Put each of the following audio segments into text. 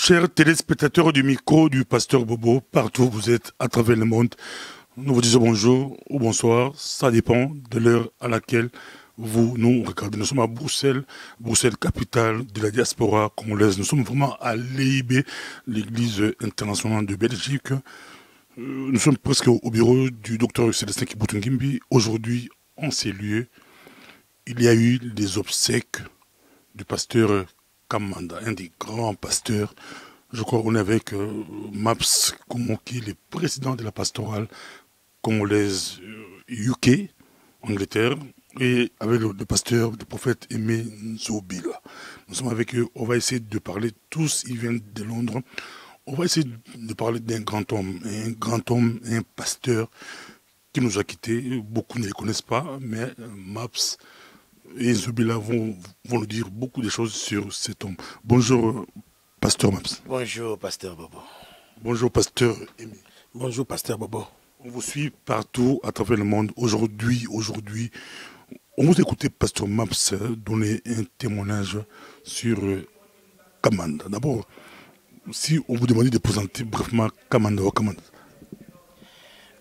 Chers téléspectateurs du micro du pasteur Bobo, partout où vous êtes à travers le monde, nous vous disons bonjour ou bonsoir, ça dépend de l'heure à laquelle vous nous regardez. Nous sommes à Bruxelles, Bruxelles capitale de la diaspora congolaise. Nous sommes vraiment à l'EIB, l'église internationale de Belgique. Nous sommes presque au bureau du docteur Célestin Kibutungimbi. Aujourd'hui, en ces lieux, il y a eu les obsèques du pasteur Kamanda, un des grands pasteurs. Je crois qu'on est avec Maps Komo, qui est le président de la pastorale congolaise UK, Angleterre, et avec le pasteur, le prophète Aimé Nzobila. Nous sommes avec eux, on va essayer de parler, tous ils viennent de Londres, on va essayer de parler d'un grand homme, un pasteur qui nous a quittés. Beaucoup ne les connaissent pas, mais Maps et Nzobila vont nous dire beaucoup de choses sur cet homme. Bonjour, pasteur Maps. Bonjour, pasteur Bobo. Bonjour, pasteur Aimé. Bonjour, pasteur Bobo. On vous suit partout à travers le monde. Aujourd'hui, on vous écoutez, pasteur Maps, donner un témoignage sur Kamanda. D'abord, si on vous demandait de présenter brièvement Kamanda ou Kamanda.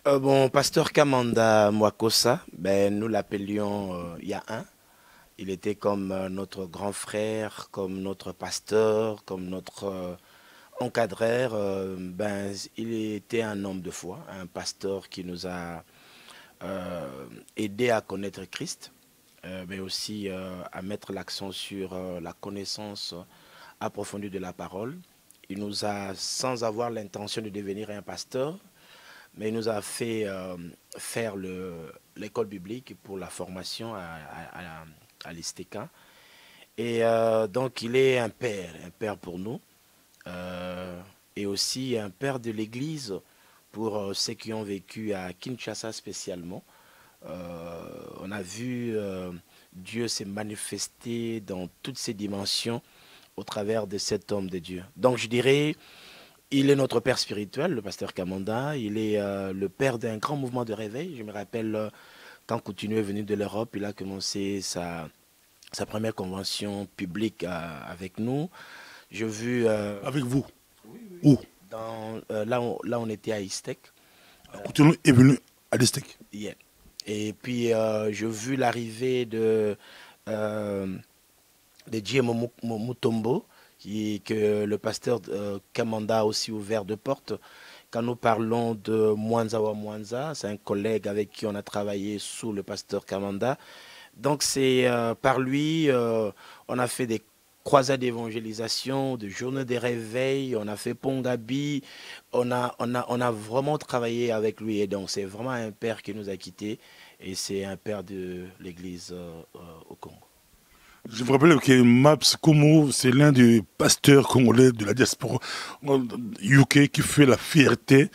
Bon, pasteur Kamanda Mwakosa, nous l'appelions Yain. Il était comme notre grand frère, comme notre pasteur, comme notre encadreur. Il était un homme de foi, un pasteur qui nous a aidé à connaître Christ, mais aussi à mettre l'accent sur la connaissance approfondie de la parole. Il nous a, sans avoir l'intention de devenir un pasteur, mais il nous a fait faire l'école biblique pour la formation à l'ISTECA. Et donc il est un père pour nous, et aussi un père de l'Église pour ceux qui ont vécu à Kinshasa spécialement. On a vu Dieu se manifester dans toutes ses dimensions au travers de cet homme de Dieu. Donc je dirais, il est notre père spirituel, le pasteur Kamanda. Il est le père d'un grand mouvement de réveil. Je me rappelle quand Coutinho est venu de l'Europe, il a commencé sa première convention publique avec nous. J'ai vu... avec vous? Où? Là, on était à Istek. Coutinho est venu à l'Istek. Yeah. Et puis, j'ai vu l'arrivée de Djemo Mutombo, que le pasteur Kamanda a aussi ouvert de portes. Quand nous parlons de Mwanza wa Mwanza, c'est un collègue avec qui on a travaillé sous le pasteur Kamanda. Donc c'est par lui, on a fait des croisades d'évangélisation, de journées de réveil, on a fait Pongabi, on a vraiment travaillé avec lui. Et donc c'est vraiment un père qui nous a quittés et c'est un père de l'église au Congo. Je me rappelle que Maps Komo, c'est l'un des pasteurs congolais de la diaspora UK qui fait la fierté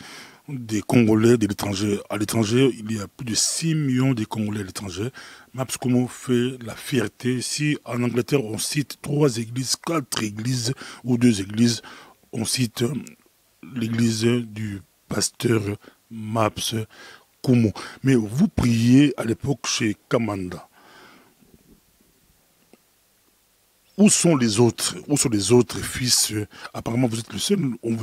des Congolais de l'étranger. À l'étranger, il y a plus de 6 millions de Congolais à l'étranger. Maps Komo fait la fierté. Si en Angleterre, on cite 3 églises, 4 églises ou 2 églises, on cite l'église du pasteur Maps Komo. Mais vous priez à l'époque chez Kamanda. Où sont les autres? Où sont les autres fils? Apparemment, vous êtes le seul. On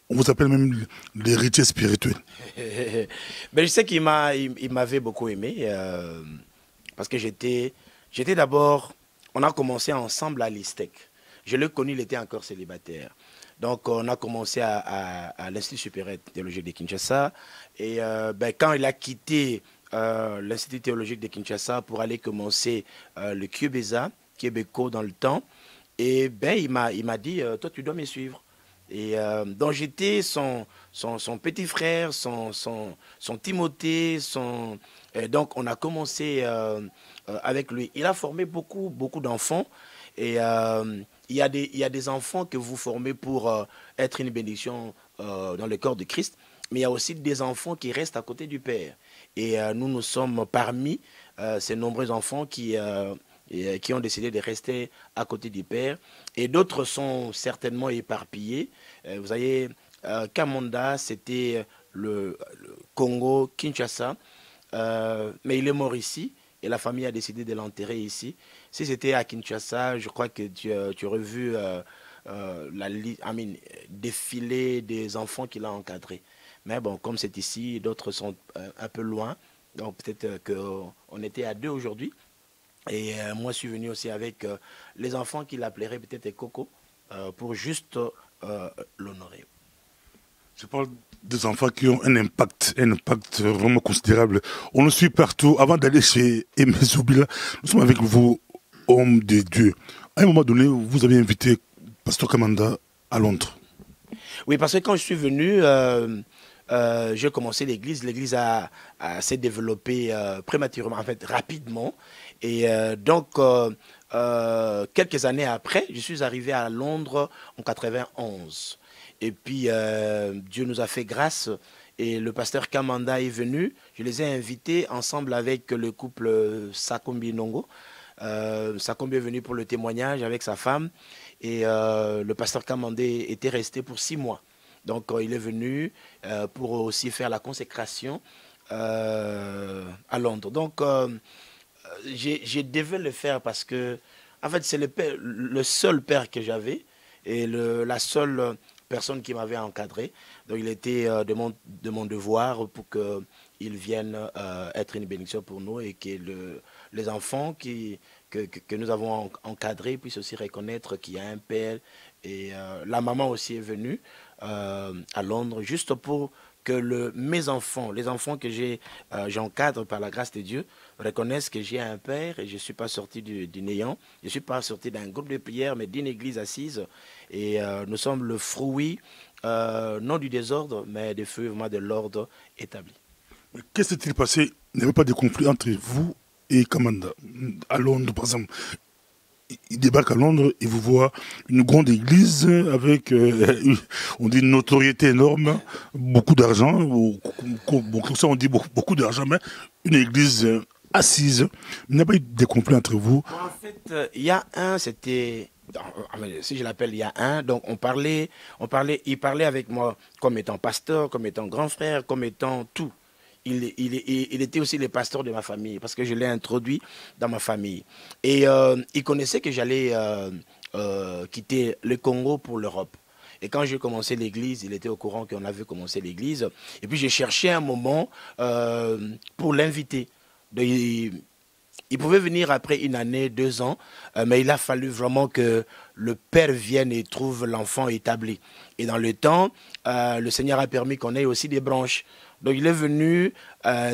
vous appelle même l'héritier spirituel. Mais je sais qu'il m'avait beaucoup aimé parce que j'étais d'abord... On a commencé ensemble à l'ISTEC. Je l'ai connu, il était encore célibataire. Donc, on a commencé à l'Institut supérieur théologique de Kinshasa. Et quand il a quitté l'Institut théologique de Kinshasa pour aller commencer le QBESA, Québécois dans le temps, et il m'a dit, toi tu dois me suivre. Et donc j'étais son petit frère, son Timothée, donc on a commencé avec lui. Il a formé beaucoup d'enfants, et il y a des enfants que vous formez pour être une bénédiction dans le corps de Christ, mais il y a aussi des enfants qui restent à côté du Père. Et nous sommes parmi ces nombreux enfants qui ont décidé de rester à côté du Père. Et d'autres sont certainement éparpillés. Vous voyez, Kamanda, c'était le Congo, Kinshasa, mais il est mort ici et la famille a décidé de l'enterrer ici. Si c'était à Kinshasa, je crois que tu aurais vu défilé des enfants qu'il a encadrés. Mais bon, comme c'est ici, d'autres sont un peu loin. Donc peut-être qu'on était à deux aujourd'hui. Et moi, je suis venu aussi avec les enfants qu'il appellerait peut-être Coco pour juste l'honorer. Je parle des enfants qui ont un impact vraiment considérable. On le suit partout. Avant d'aller chez Aimé Zoubila, nous sommes avec vous, hommes de Dieu. À un moment donné, vous avez invité Pasteur Kamanda à Londres. Oui, parce que quand je suis venu, j'ai commencé l'église. L'église s'est développée prématurément, en fait rapidement. Et quelques années après, je suis arrivé à Londres en 91. Et puis, Dieu nous a fait grâce et le pasteur Kamanda est venu. Je les ai invités ensemble avec le couple Sakombi Nongo. Sakombi est venu pour le témoignage avec sa femme et le pasteur Kamandé était resté pour 6 mois. Donc, il est venu pour aussi faire la consécration à Londres. Donc, j'ai devais le faire parce que, en fait, c'est le seul père que j'avais et la seule personne qui m'avait encadré. Donc, il était de mon devoir pour qu'il vienne être une bénédiction pour nous et que les enfants que nous avons encadrés puissent aussi reconnaître qu'il y a un père. Et la maman aussi est venue à Londres juste pour que mes enfants, les enfants que j'encadre par la grâce de Dieu, reconnaissent que j'ai un père et je ne suis pas sorti du néant. Je ne suis pas sorti d'un groupe de prière, mais d'une église assise. Et nous sommes le fruit, non du désordre, mais des fruits vraiment de l'ordre établi. Qu'est-ce qui s'est passé? Il n'y avait pas de conflit entre vous et Kamanda. À Londres, par exemple. Il débarque à Londres et vous voit une grande église avec, on dit, une notoriété énorme, beaucoup d'argent, beaucoup ça on dit beaucoup d'argent, mais une église assise. Il n'y a pas eu de conflit entre vous. En fait, il y a c'était, si je l'appelle il y a donc il parlait avec moi comme étant pasteur, comme étant grand frère, comme étant tout. Il était aussi le pasteur de ma famille parce que je l'ai introduit dans ma famille. Et il connaissait que j'allais quitter le Congo pour l'Europe. Et quand j'ai commencé l'église, il était au courant qu'on avait commencé l'église. Et puis j'ai cherché un moment pour l'inviter. Il pouvait venir après 1 année, 2 ans, mais il a fallu vraiment que le père vienne et trouve l'enfant établi. Et dans le temps, le Seigneur a permis qu'on ait aussi des branches. Donc il est venu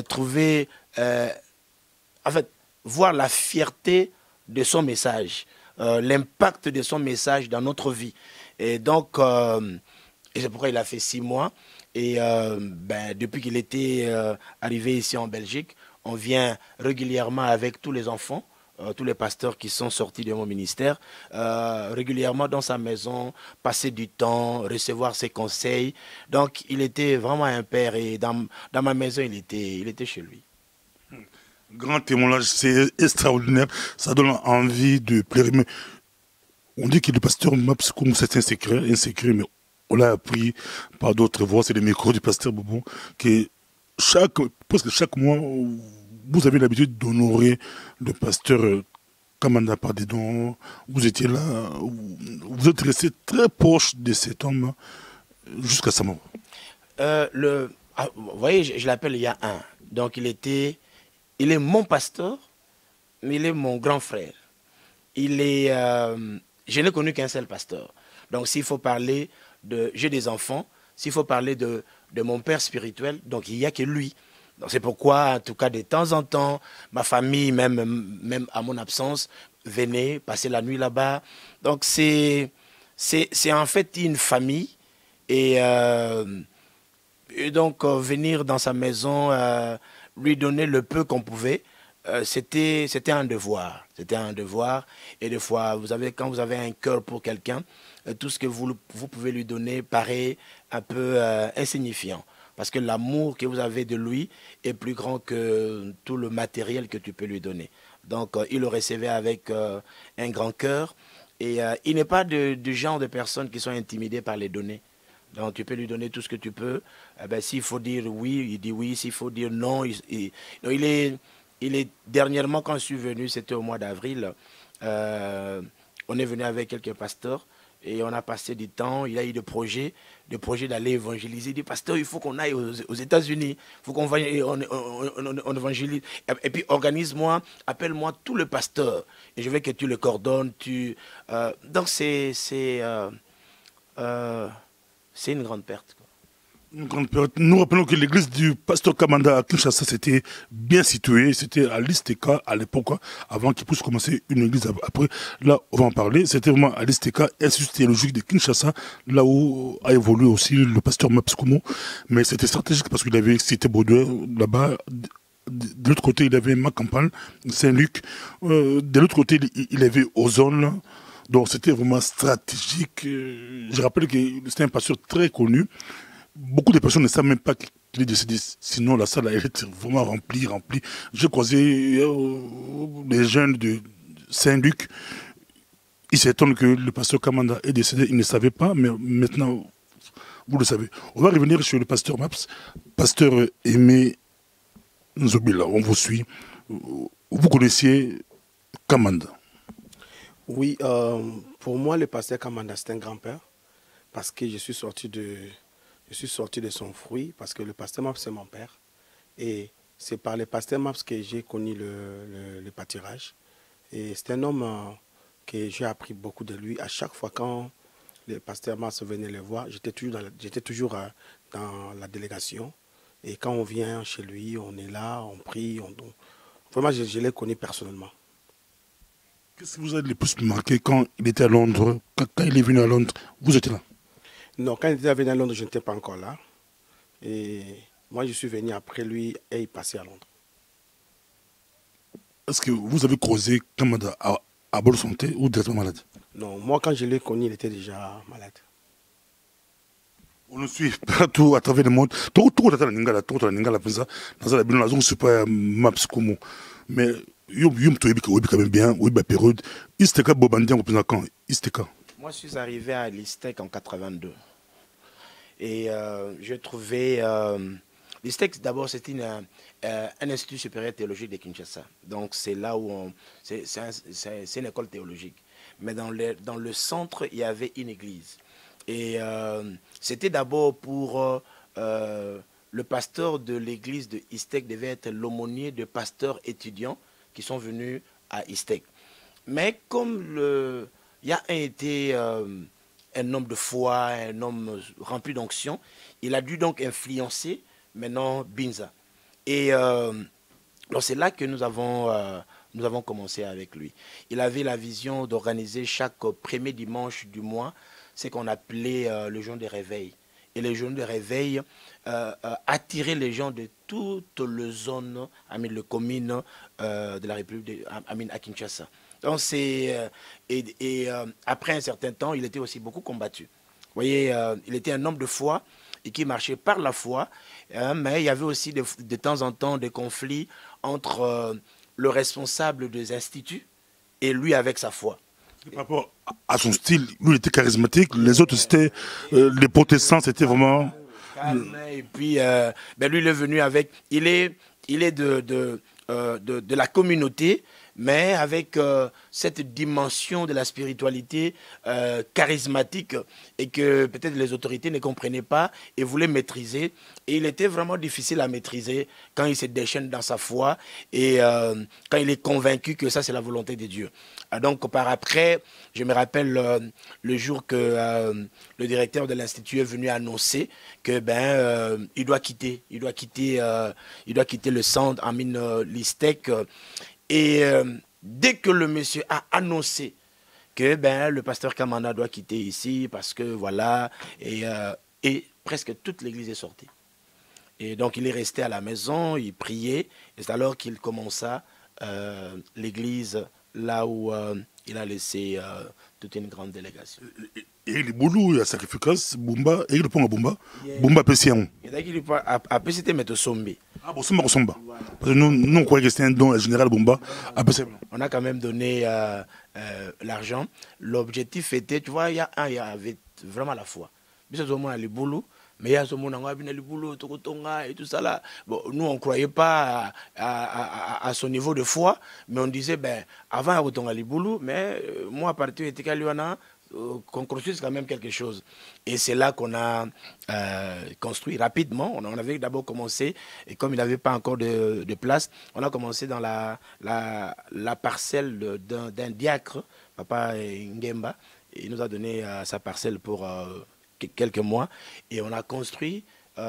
trouver, en fait, voir la fierté de son message, l'impact de son message dans notre vie. Et donc, et c'est pourquoi il a fait 6 mois. Et depuis qu'il était arrivé ici en Belgique, on vient régulièrement avec tous les enfants, tous les pasteurs qui sont sortis de mon ministère, régulièrement dans sa maison, passer du temps, recevoir ses conseils. Donc, il était vraiment un père et dans ma maison, il était chez lui. Grand témoignage, c'est extraordinaire. Ça donne envie de pleurer. Mais on dit que le pasteur Maps, comme c'est un secret, mais on l'a appris par d'autres voix, c'est le micro du pasteur Bobo, que presque chaque mois, vous avez l'habitude d'honorer le pasteur Kamanda par des dons. Vous étiez là, vous êtes resté très proche de cet homme jusqu'à sa mort. Vous voyez, je l'appelle il y a un. Donc il est mon pasteur, mais il est mon grand frère. Je n'ai connu qu'un seul pasteur. Donc s'il faut parler j'ai des enfants, s'il faut parler de mon père spirituel, donc il n'y a que lui. C'est pourquoi, en tout cas, de temps en temps, ma famille, même à mon absence, venait passer la nuit là-bas. Donc, c'est en fait une famille. Et donc, venir dans sa maison, lui donner le peu qu'on pouvait, c'était un devoir. C'était un devoir. Et des fois, quand vous avez un cœur pour quelqu'un, tout ce que vous pouvez lui donner paraît un peu insignifiant. Parce que l'amour que vous avez de lui est plus grand que tout le matériel que tu peux lui donner. Donc, il le recevait avec un grand cœur. Et il n'est pas du genre de personnes qui sont intimidées par les données. Donc, tu peux lui donner tout ce que tu peux. S'il faut dire oui, il dit oui. S'il faut dire non, dernièrement, quand je suis venu, c'était au mois d'avril, on est venu avec quelques pasteurs. Et on a passé du temps, il a eu des projets d'aller évangéliser. Il dit, pasteur, il faut qu'on aille aux États-Unis, il faut qu'on on évangélise. Et puis organise-moi, appelle-moi tout le pasteur. Et je veux que tu le coordonnes. Donc c'est une grande perte, quoi. Une grande période. Nous rappelons que l'église du pasteur Kamanda à Kinshasa, c'était bien situé, c'était à l'Isteka à l'époque, avant qu'il puisse commencer une église. Après, là, on va en parler. C'était vraiment à l'Isteka, Institut théologique de Kinshasa, là où a évolué aussi le pasteur Mapskumo. Mais c'était stratégique parce qu'il avait cité Baudouin là-bas. De l'autre côté, il avait Macampal, Saint-Luc. De l'autre côté, il avait Ozone. Donc c'était vraiment stratégique. Je rappelle que c'était un pasteur très connu. Beaucoup de personnes ne savent même pas qu'il est décédé. Sinon, la salle elle était vraiment remplie. J'ai croisé les jeunes de Saint-Luc. Ils s'étonnent que le pasteur Kamanda est décédé. Ils ne savaient pas, mais maintenant, vous le savez. On va revenir sur le pasteur Maps. Pasteur Aimé Nzobila, on vous suit. Vous connaissiez Kamanda? Oui, pour moi, le pasteur Kamanda, c'est un grand-père. Parce que je suis sorti de son fruit, parce que le pasteur Maps, c'est mon père. Et c'est par le pasteur Maps que j'ai connu le pâturage. Et c'est un homme que j'ai appris beaucoup de lui. À chaque fois quand le pasteur Maps venait le voir, j'étais toujours dans la délégation. Et quand on vient chez lui, on est là, on prie. Vraiment, je l'ai connu personnellement. Qu'est-ce que vous avez le plus marqué quand il était à Londres, quand il est venu à Londres? Vous étiez là? Non, quand il était venu à Londres, je n'étais pas encore là. Et moi, je suis venu après lui et il passait à Londres. Est-ce que vous avez causé Kamanda à bonne santé ou directement malade? Non, moi, quand je l'ai connu, il était déjà malade. On le suit partout à travers le monde. Tout le Ningala, super maps comme. Mais yum to ebi quand même bien, oui ba période. Isteka Bobandian au plus quand Isteka. Moi, je suis arrivé à l'ISTEC en 82. Et j'ai trouvé... l'ISTEC, d'abord, c'est un institut supérieur théologique de Kinshasa. Donc, c'est là où c'est une école théologique. Mais dans le centre, il y avait une église. Et c'était d'abord pour... le pasteur de l'église de ISTEC devait être l'aumônier de pasteurs étudiants qui sont venus à ISTEC. Mais comme il y a été un homme de foi, un homme rempli d'onction, il a dû donc influencer maintenant Binza. Et c'est là que nous avons commencé avec lui. Il avait la vision d'organiser chaque premier dimanche du mois ce qu'on appelait le jour des réveils. Et les journées de réveil attiraient les gens de toutes les zones, les communes de la République à Kinshasa. Donc après un certain temps, il était aussi beaucoup combattu. Vous voyez, il était un homme de foi et qui marchait par la foi, mais il y avait aussi de temps en temps des conflits entre le responsable des instituts et lui avec sa foi. Par rapport à son style, lui il était charismatique, les autres c'était, les protestants c'était vraiment... Et puis, lui il est venu avec, il est de la communauté, mais avec cette dimension de la spiritualité charismatique et que peut-être les autorités ne comprenaient pas et voulaient maîtriser. Et il était vraiment difficile à maîtriser quand il se déchaîne dans sa foi et quand il est convaincu que ça c'est la volonté de Dieu. Donc par après, je me rappelle le jour que le directeur de l'Institut est venu annoncer que il doit quitter le centre en l'ISTEC. Et dès que le monsieur a annoncé que le pasteur Kamanda doit quitter ici parce que voilà, et presque toute l'église est sortie. Et donc il est resté à la maison, il priait, et c'est alors qu'il commença l'église là où il a laissé toute une grande délégation. Et les boulous, il y a sacrifice, Bumba, et il prend à Bumba, Bumba Pessian. Et d'accord, après c'était Mettre Sombi. Ah bon, Somba. Parce que nous, on croyait que c'était un don général Bumba. On a quand même donné l'argent. L'objectif était, tu vois, il y avait vraiment la foi. Mais c'est au moins les boulots. Mais il y a ce monde qui le boulot, et tout ça là. Bon, nous, on ne croyait pas à son niveau de foi, mais on disait, avant, il y a les boulot, mais moi, à partir de Tekaliwana, qu'on construise quand même quelque chose. Et c'est là qu'on a construit rapidement. On avait d'abord commencé, et comme il n'avait pas encore de place, on a commencé dans la parcelle d'un diacre, Papa Ngemba. Il nous a donné sa parcelle pour quelques mois. Et on a construit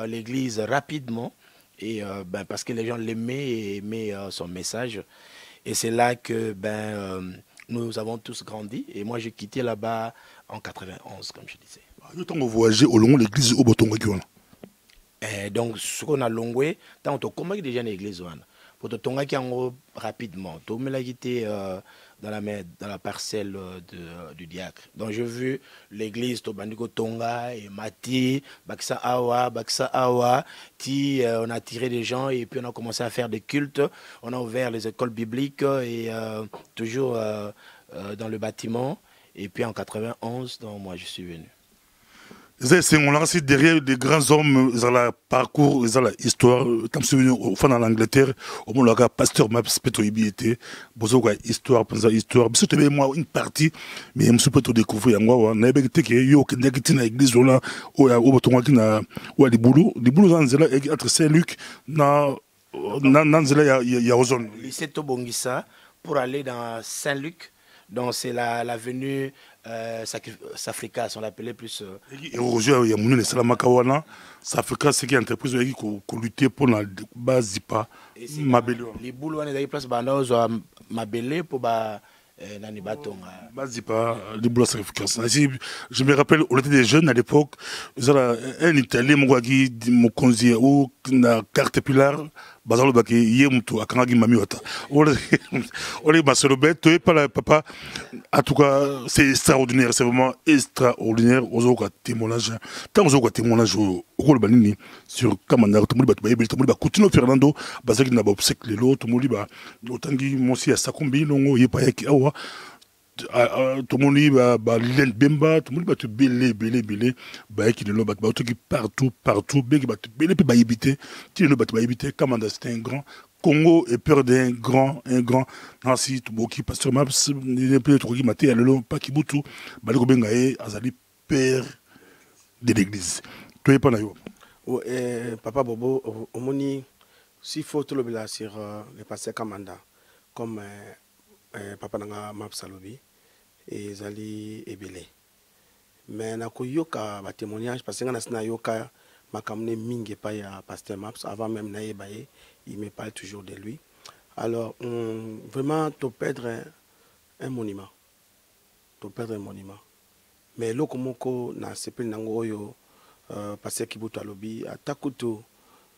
l'église rapidement, et, parce que les gens l'aimaient et aimaient son message. Et c'est là que nous avons tous grandi. Et moi, j'ai quitté là-bas en 91, comme je disais. Quand vous voyagez au long de l'église au Botonga, donc, ce qu'on a longé, tant on a déjà l'église. Pour te tonga qui en rapidement. Tout me l'a quitté dans la parcelle du diacre. Donc, j'ai vu l'église Tobandiko Tonga et Mati, Baksa Awa, on a tiré des gens et puis on a commencé à faire des cultes. On a ouvert les écoles bibliques et toujours dans le bâtiment. Et puis en 91, donc, moi, je suis venu. On a aussi derrière des grands hommes, ils ont le parcours, ils ont l'histoire. Quand je suis venu en Angleterre, au moment où le pasteur m'a pétroïbi était, histoire, c'était moi une partie, mais je me suis pas tout découvert. Moi, je n'avais pas dit que l'église là, où des boulots entre Saint-Luc, il y a Ozone. Lycée Tobongissa pour aller dans Saint-Luc. Donc c'est l'avenue Safrika, on l'appelait plus. Et aujourd'hui, il y a mon Salamakawana, Safrika, c'est une entreprise qui lutte pour la base pas Mabélé. Les boulots, on est place Mabélé pour Nani Baton. Base pas, les boulots Safrika. Je me rappelle, on était des jeunes à l'époque, un Italien, mon conseiller, ou une carte pilar. Bazalo baki yemutu akangi mami wata. Ole basolobet toi pas papa. En tout cas, c'est extraordinaire, c'est vraiment extraordinaire. Ozoka témoignage. Tant ozoka témoignage au rôle banini sur Kamanda tout le monde ba yebeli tout le monde ba Coutinho Fernando bazaki na ba obsèque lelo tout le monde ba otangi mosi ya sakombi longo yepa yaki awa. Tout le monde va l'île Bemba, tout le monde va te belé, qui ne l'ont pas partout, bébé va te belé, puis va éviter, qui ne l'ont pas éviter, comme c'est un grand. Congo est peur d'un grand, Nancy, tout qui pasteur Maps, il est plus de qui maté, alors pas qui boutou, Baliko Bengae, Azali, père de l'église. Tu es pas là. Papa Bobo, Omoni, s'il faut tout le bien sur le pasteur Kamanda, comme Papa Nanga Mapsalobi et Zali Ebele. Mais na koyoka ba témoignage parce que na yoka makamne mingi pa ya pasteur Maps avant même na yebaye, il me parle toujours de lui. Alors vraiment to perdre un monument. To perdre un monument. Mais lokomoko na sepel nango yo pasteur Kibutu alobi atakuto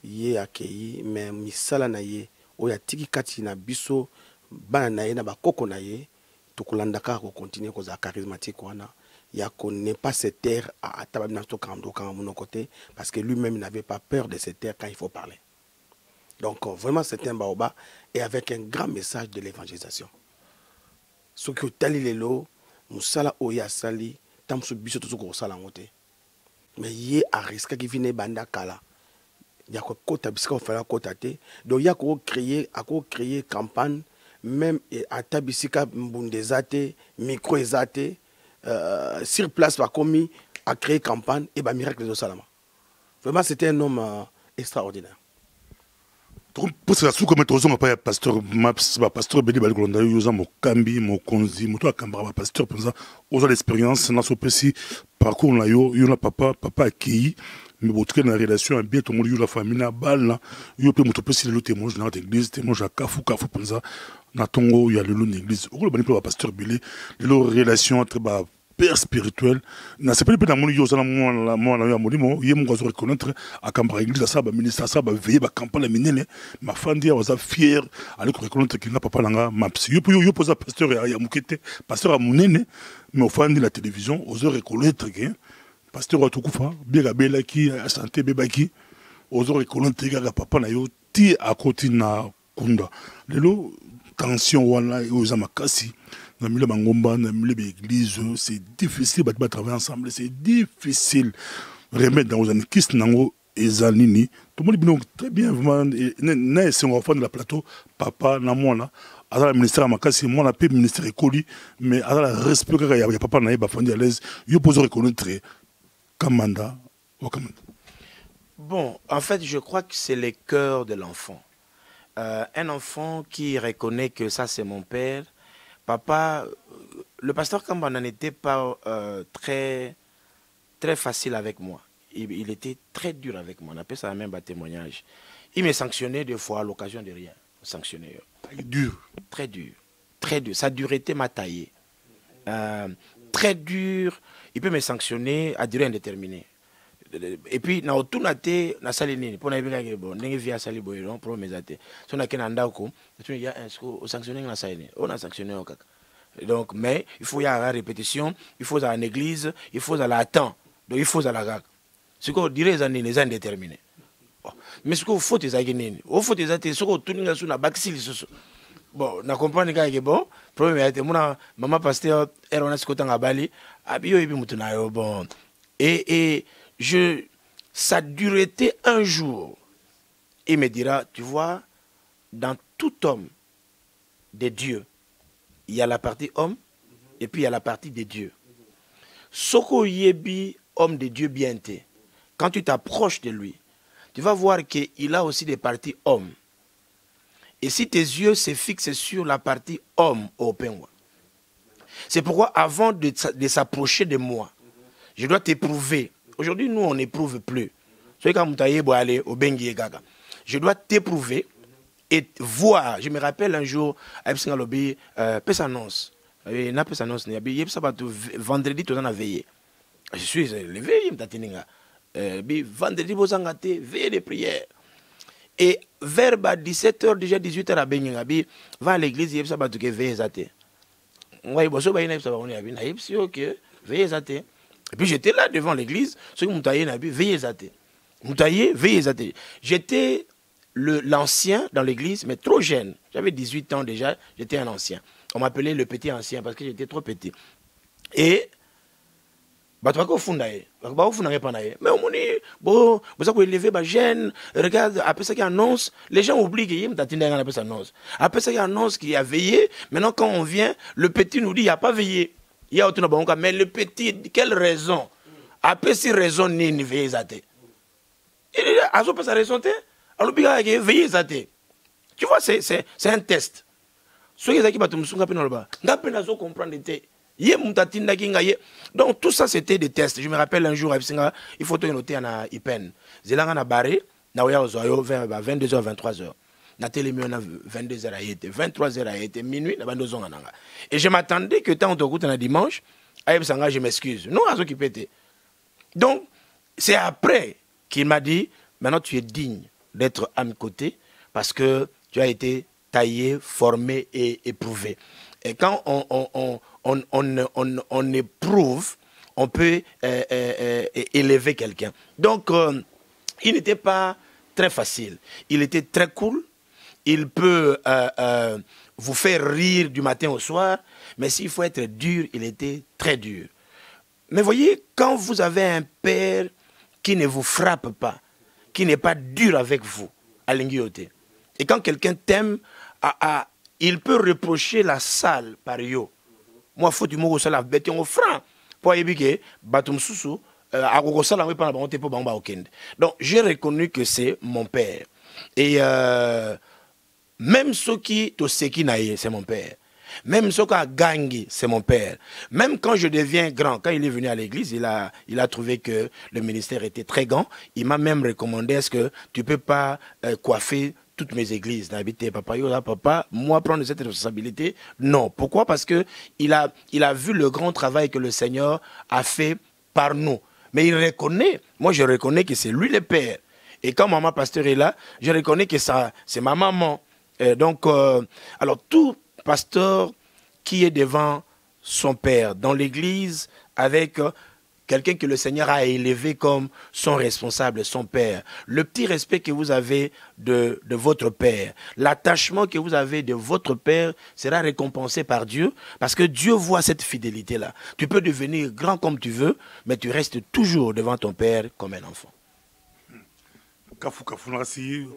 ye akei mais misala na ye oya tiki kati na biso bana na ye na bakoko na ye tokolandaka ko continuer koza charismatique wana ya connaît pas cette terre à tababina to kando quand mon côté parce que lui-même n'avait pas peur de cette terre quand il faut parler. Donc vraiment c'est un baoba et avec un grand message de l'évangélisation. Ce que tali lelo musala oya sali tamsu biso to ko sala ngote. Mais yé a risque qui vient banda kala. Ya ko kota bisika fala kota te. Donc ya ko créer campagne même à Tabisika Mbundezate, micro ezate, sur place va commis à créer campagne et bah miracle de Salama. Vraiment c'était un homme extraordinaire. Pour ça, sous comme tu as pas pasteur Maps, pasteur Bedi Balgronda, yosa mo kambi, mo konzi, mo to akambara pasteur pour ça, aux l'expérience, na so pesi parcours na yo na papa accueilli. Mais votre relation bien tout le monde la famille na balle yo pe moto pesi le témoignage dans l'église témoignage à kafu pour ça na tongo il y a le l'église au bani pour pasteur Belé le relation entre père spirituel na c'est pas dans mon yo ça moi na ya molimo ye mo zo reconnaître à Kambara église ça ba ministre ça ba veiller ba campagne minene ma fandi ya waza fier aller reconnaître qu'il n'a papa langa maps yo posa pasteur ya mukete pasteur a munene mais au fandi la télévision ozo reconnaître que pasteur Watukufa, bien bela qui a santé bebaki, aux autres reconnaître que papa na yo ti à côté na kunda. Lelo tension wala aux amakasi, na mille mangomba, na mille église, c'est difficile de travailler ensemble, c'est difficile remettre dans un kis nango ezanini. Tout le monde dit très bien vraiment na c'est enfant de la plateau, papa na mwana le ministère Makasi, moi, le ministère écoli, mais à la respect qu'il y a papa naïe, bafandi à l'aise, il pose reconnaître Kamanda ou Kamanda. Bon, en fait, je crois que c'est le cœur de l'enfant. Un enfant qui reconnaît que ça, c'est mon père. Papa, le pasteur Kambanda n'était pas très facile avec moi. Il était très dur avec moi. On appelle ça même un témoignage. Il me sanctionnait des fois à l'occasion de rien. Sanctionné. Dur. Très dur. Très dur. Sa dureté m'a taillé. Très dur. Il peut me sanctionner à durée indéterminée. Et puis, na otunate na salinini pour na ibika bon ndenge via sali boyron pour mes até so na kenanda ko tu y a un sanctionné na salini on a sanctionné au kaka. Donc mais il faut y avoir la répétition, il faut à l'église, il faut à la temps, donc il faut à la gag ce qu'on dirait les années indéterminés. Mais ce qu'on faut des agénines au faut des até ce qu'on tuninga sur na baxil bon na comprendre que bon problème était mon maman pasteur era na sikota ngabali abiyo ibi mutu na yo bon et sa dureté un jour, il me dira, tu vois, dans tout homme de Dieu, il y a la partie homme et puis il y a la partie de Dieu. Soko yebi, homme de Dieu bien été, quand tu t'approches de lui, tu vas voir qu'il a aussi des parties hommes. Et si tes yeux se fixent sur la partie homme au Pengwa, c'est pourquoi avant de s'approcher de moi, je dois t'éprouver. Aujourd'hui, nous, on n'éprouve plus. Je dois t'éprouver et voir. Je me rappelle un jour, vendredi, tu en as veillé. Je suis levé, vendredi, vous en avez veillé de prière. Et vers 17h, déjà 18h, va à l'église, il y a veillé. Et puis j'étais là devant l'église, ceux qui m'ont taillé, veillez à terre. Veillez à terre. J'étais l'ancien dans l'église, mais trop jeune. J'avais 18 ans déjà, j'étais un ancien. On m'appelait le petit ancien parce que j'étais trop petit. Et, mais on dit, bon, vous avez élevé ma gêne, regarde, après ça qui annonce, les gens oublient qu'il y a une annonce. Après ça qui annonce qu'il y a veillé, maintenant quand on vient, le petit nous dit, il n'y a pas veillé. Il y a autre chose, mais le petit, quelle raison? Après, si raison n'est ni veillez à terre. Il dit, à ce sa raison, veillez à terre. Tu vois, c'est un test. Ceux qui ont comprendre. Donc, tout ça, c'était des tests. Je me rappelle un jour, il faut noter à Ipen. Zélanga na barré, na oya ozoyo vers 22h, 23h. Na télémion na 22h a été, 23h a été, minuit, na bando zonga nanga. Et je m'attendais que tant on te goûte un dimanche, je m'excuse. Non, à ce qui pétait. Donc, c'est après qu'il m'a dit, maintenant tu es digne d'être à mes côtés parce que tu as été taillé, formé et éprouvé. Et quand on éprouve, on peut élever quelqu'un. Donc, il n'était pas très facile. Il était très cool. Il peut vous faire rire du matin au soir, mais s'il faut être dur, il était très dur. Mais voyez, quand vous avez un père qui ne vous frappe pas, qui n'est pas dur avec vous, à l'ingiote, et quand quelqu'un t'aime, il peut reprocher la salle par yo. Moi, faut du mot la bête au franc pour éviter batum susu donc j'ai reconnu que c'est mon père et même ceux qui naïe, c'est mon père. Même ceux qui a gagné, c'est mon père. Même quand je deviens grand, quand il est venu à l'église, il a trouvé que le ministère était très grand. Il m'a même recommandé, est-ce que tu ne peux pas coiffer toutes mes églises d'habiter papa, moi prendre cette responsabilité? Non. Pourquoi? Parce que il a vu le grand travail que le Seigneur a fait par nous. Mais il reconnaît, moi je reconnais que c'est lui le père. Et quand maman pasteur est là, je reconnais que c'est ma maman. Donc, alors tout pasteur qui est devant son père dans l'église avec quelqu'un que le Seigneur a élevé comme son responsable, son père, le petit respect que vous avez de votre père, l'attachement que vous avez de votre père sera récompensé par Dieu parce que Dieu voit cette fidélité-là. Tu peux devenir grand comme tu veux, mais tu restes toujours devant ton père comme un enfant. Kafu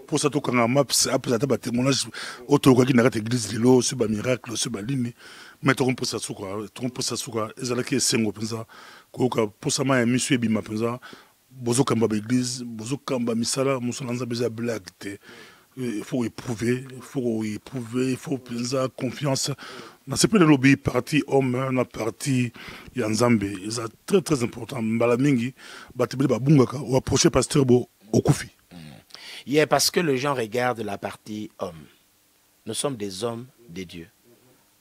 pour ça tout quand on m'a après ça témoignage auto qui n'a église lilo sur ba miracle sur ba ligne mais tout pour ça quoi tout pour ça quoi ezala ki sengo penza ko pour ça ma monsieur bima penza bozo kamba église bozo kamba misala musolanza beza blague te il faut éprouver il faut penza confiance dans ce peu de lobby parti homme na parti ya nzambe c'est très très important mbala mingi batibeli ba bungaka ou approcher pasteur bo okufi. Yeah, parce que les gens regardent la partie homme. Nous sommes des hommes de Dieu.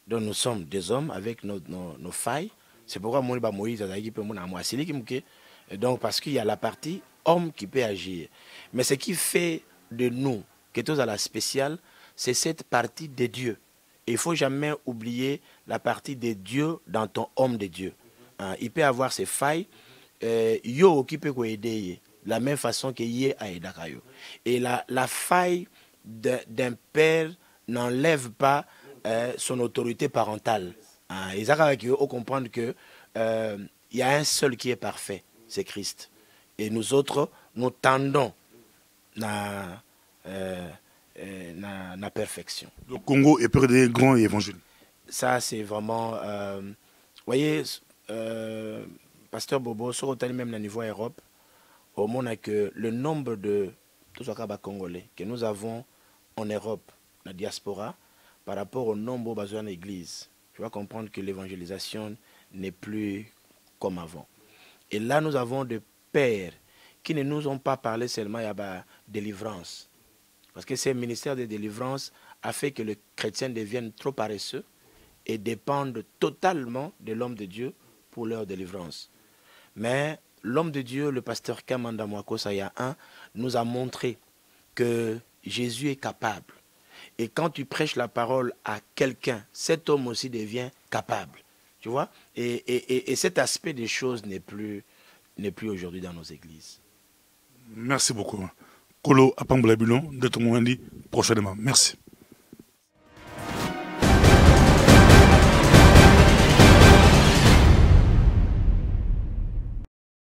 Donc nous sommes des hommes avec nos failles. C'est pourquoi Moïse a dit que donc parce qu'il y a la partie homme qui peut agir. Mais ce qui fait de nous quelque chose à la spéciale, c'est cette partie de Dieu. Il ne faut jamais oublier la partie de Dieu dans ton homme de Dieu. Il peut avoir ses failles. Yo qui peut aider. La même façon que Yé a Edakayo. Et la faille d'un père n'enlève pas son autorité parentale. Ils ont comprendre que il y a un seul qui est parfait, c'est Christ. Et nous autres, nous tendons à la perfection. Le Congo est près des grands évangiles. Ça, c'est vraiment... voyez, Pasteur Bobo, sur même au niveau Europe, au monde que le nombre de tous les Congolais que nous avons en Europe, la diaspora, par rapport au nombre de besoins d'église, tu vas comprendre que l'évangélisation n'est plus comme avant. Et là, nous avons des pères qui ne nous ont pas parlé seulement de délivrance. Parce que ce ministère de délivrance a fait que les chrétiens deviennent trop paresseux et dépendent totalement de l'homme de Dieu pour leur délivrance. Mais l'homme de Dieu, le pasteur Kamanda Mwako Saya 1, nous a montré que Jésus est capable. Et quand tu prêches la parole à quelqu'un, cet homme aussi devient capable. Tu vois? Et cet aspect des choses n'est plus aujourd'hui dans nos églises. Merci beaucoup. Kolo Apamboula Bilon, de ton prochainement. Merci.